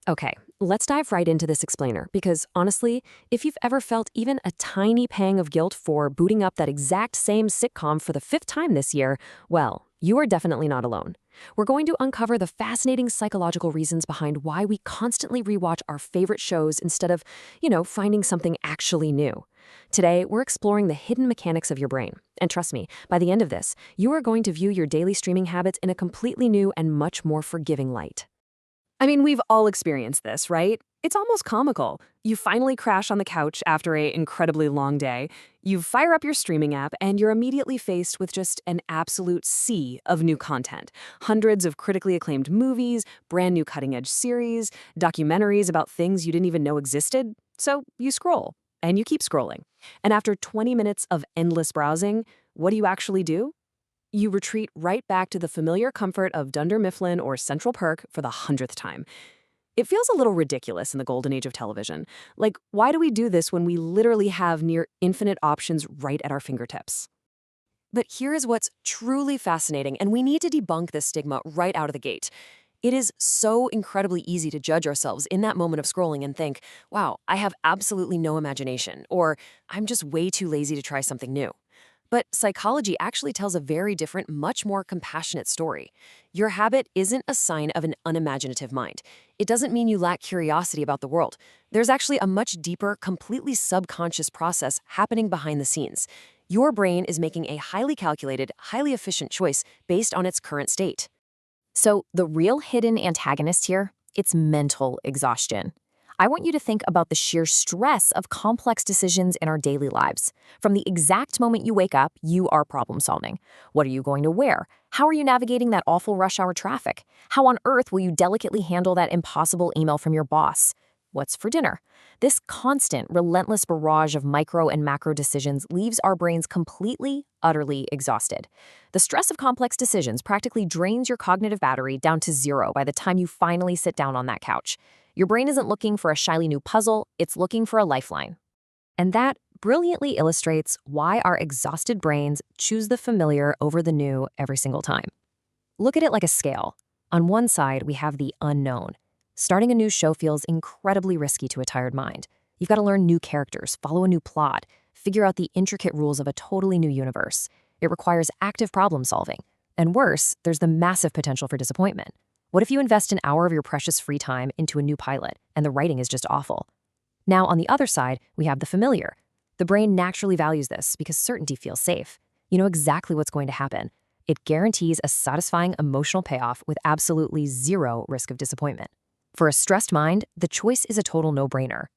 Okay, let's dive right into this explainer because honestly, if you've ever felt even a tiny pang of guilt for booting up that exact same sitcom for the fifth time this year, well, you are definitely not alone. We're going to uncover the fascinating psychological reasons behind why we constantly rewatch our favorite shows instead of, finding something actually new. Today, we're exploring the hidden mechanics of your brain. And trust me, by the end of this, you are going to view your daily streaming habits in a completely new and much more forgiving light. I mean, we've all experienced this, right? It's almost comical. You finally crash on the couch after an incredibly long day. You fire up your streaming app, and you're immediately faced with just an absolute sea of new content. Hundreds of critically acclaimed movies, brand new cutting-edge series, documentaries about things you didn't even know existed. So you scroll, and you keep scrolling. And after 20 minutes of endless browsing, what do you actually do? You retreat right back to the familiar comfort of Dunder Mifflin or Central Perk for the 100th time. It feels a little ridiculous in the golden age of television. Like, why do we do this when we literally have near infinite options right at our fingertips? But here is what's truly fascinating, and we need to debunk this stigma right out of the gate. It is so incredibly easy to judge ourselves in that moment of scrolling and think, wow, I have absolutely no imagination, or I'm just way too lazy to try something new. But psychology actually tells a very different, much more compassionate story. Your habit isn't a sign of an unimaginative mind. It doesn't mean you lack curiosity about the world. There's actually a much deeper, completely subconscious process happening behind the scenes. Your brain is making a highly calculated, highly efficient choice based on its current state. So the real hidden antagonist here, it's mental exhaustion. I want you to think about the sheer stress of complex decisions in our daily lives. From the exact moment you wake up, you are problem solving. What are you going to wear? How are you navigating that awful rush hour traffic? How on earth will you delicately handle that impossible email from your boss? What's for dinner? This constant, relentless barrage of micro and macro decisions leaves our brains completely, utterly exhausted. The stress of complex decisions practically drains your cognitive battery down to zero by the time you finally sit down on that couch. Your brain isn't looking for a shiny new puzzle, it's looking for a lifeline. And that brilliantly illustrates why our exhausted brains choose the familiar over the new every single time. Look at it like a scale. On one side, we have the unknown. Starting a new show feels incredibly risky to a tired mind. You've got to learn new characters, follow a new plot, figure out the intricate rules of a totally new universe. It requires active problem solving. And worse, there's the massive potential for disappointment. What if you invest an hour of your precious free time into a new pilot and the writing is just awful? Now, on the other side, we have the familiar. The brain naturally values this because certainty feels safe. You know exactly what's going to happen. It guarantees a satisfying emotional payoff with absolutely zero risk of disappointment. For a stressed mind, the choice is a total no-brainer.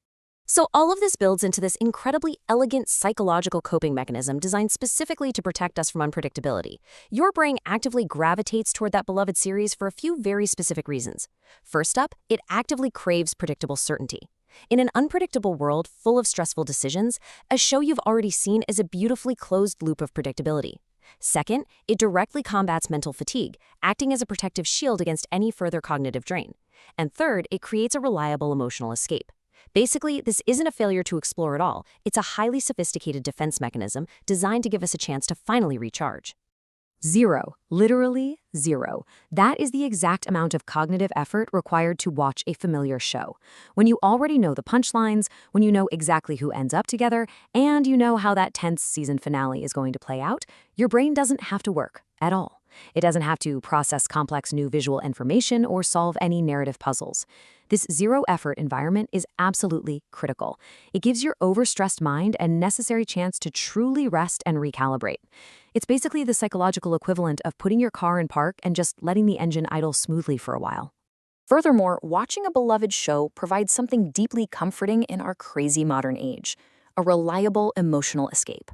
So all of this builds into this incredibly elegant psychological coping mechanism designed specifically to protect us from unpredictability. Your brain actively gravitates toward that beloved series for a few very specific reasons. First up, it actively craves predictable certainty. In an unpredictable world full of stressful decisions, a show you've already seen is a beautifully closed loop of predictability. Second, it directly combats mental fatigue, acting as a protective shield against any further cognitive drain. And third, it creates a reliable emotional escape. Basically, this isn't a failure to explore at all. It's a highly sophisticated defense mechanism designed to give us a chance to finally recharge. Zero, literally zero. That is the exact amount of cognitive effort required to watch a familiar show. When you already know the punchlines, when you know exactly who ends up together, and you know how that tense season finale is going to play out, your brain doesn't have to work at all. It doesn't have to process complex new visual information or solve any narrative puzzles. This zero-effort environment is absolutely critical. It gives your overstressed mind a necessary chance to truly rest and recalibrate. It's basically the psychological equivalent of putting your car in park and just letting the engine idle smoothly for a while. Furthermore, watching a beloved show provides something deeply comforting in our crazy modern age, a reliable emotional escape.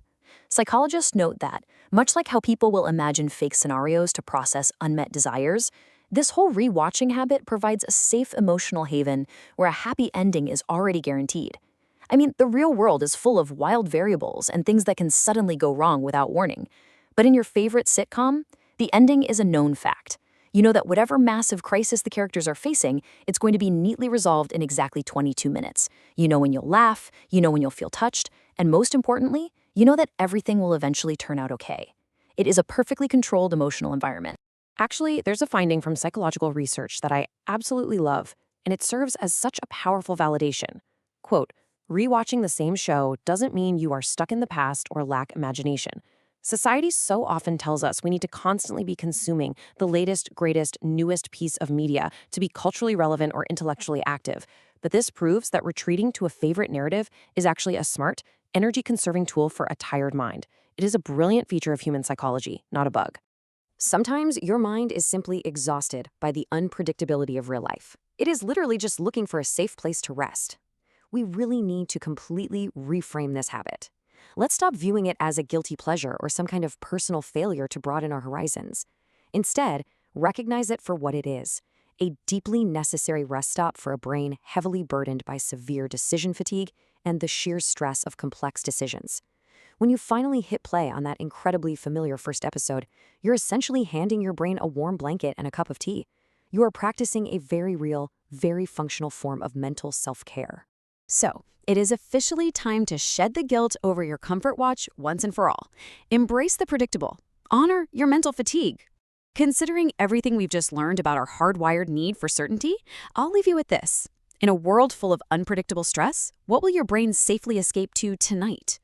Psychologists note that, much like how people will imagine fake scenarios to process unmet desires, this whole rewatching habit provides a safe emotional haven where a happy ending is already guaranteed. I mean, the real world is full of wild variables and things that can suddenly go wrong without warning. But in your favorite sitcom, the ending is a known fact. You know that whatever massive crisis the characters are facing, it's going to be neatly resolved in exactly 22 minutes. You know when you'll laugh, you know when you'll feel touched, and most importantly, you know that everything will eventually turn out okay. It is a perfectly controlled emotional environment. Actually, there's a finding from psychological research that I absolutely love. and it serves as such a powerful validation. Quote, "Rewatching the same show doesn't mean you are stuck in the past or lack imagination. Society so often tells us we need to constantly be consuming the latest, greatest, newest piece of media to be culturally relevant or intellectually active. But this proves that retreating to a favorite narrative is actually a smart, energy-conserving tool for a tired mind. It is a brilliant feature of human psychology, not a bug." Sometimes your mind is simply exhausted by the unpredictability of real life. It is literally just looking for a safe place to rest. We really need to completely reframe this habit. Let's stop viewing it as a guilty pleasure or some kind of personal failure to broaden our horizons. Instead, recognize it for what it is: a deeply necessary rest stop for a brain heavily burdened by severe decision fatigue and the sheer stress of complex decisions. When you finally hit play on that incredibly familiar first episode, you're essentially handing your brain a warm blanket and a cup of tea. You are practicing a very real, very functional form of mental self-care. So, it is officially time to shed the guilt over your comfort watch once and for all. Embrace the predictable. Honor your mental fatigue. Considering everything we've just learned about our hardwired need for certainty, I'll leave you with this. In a world full of unpredictable stress, what will your brain safely escape to tonight?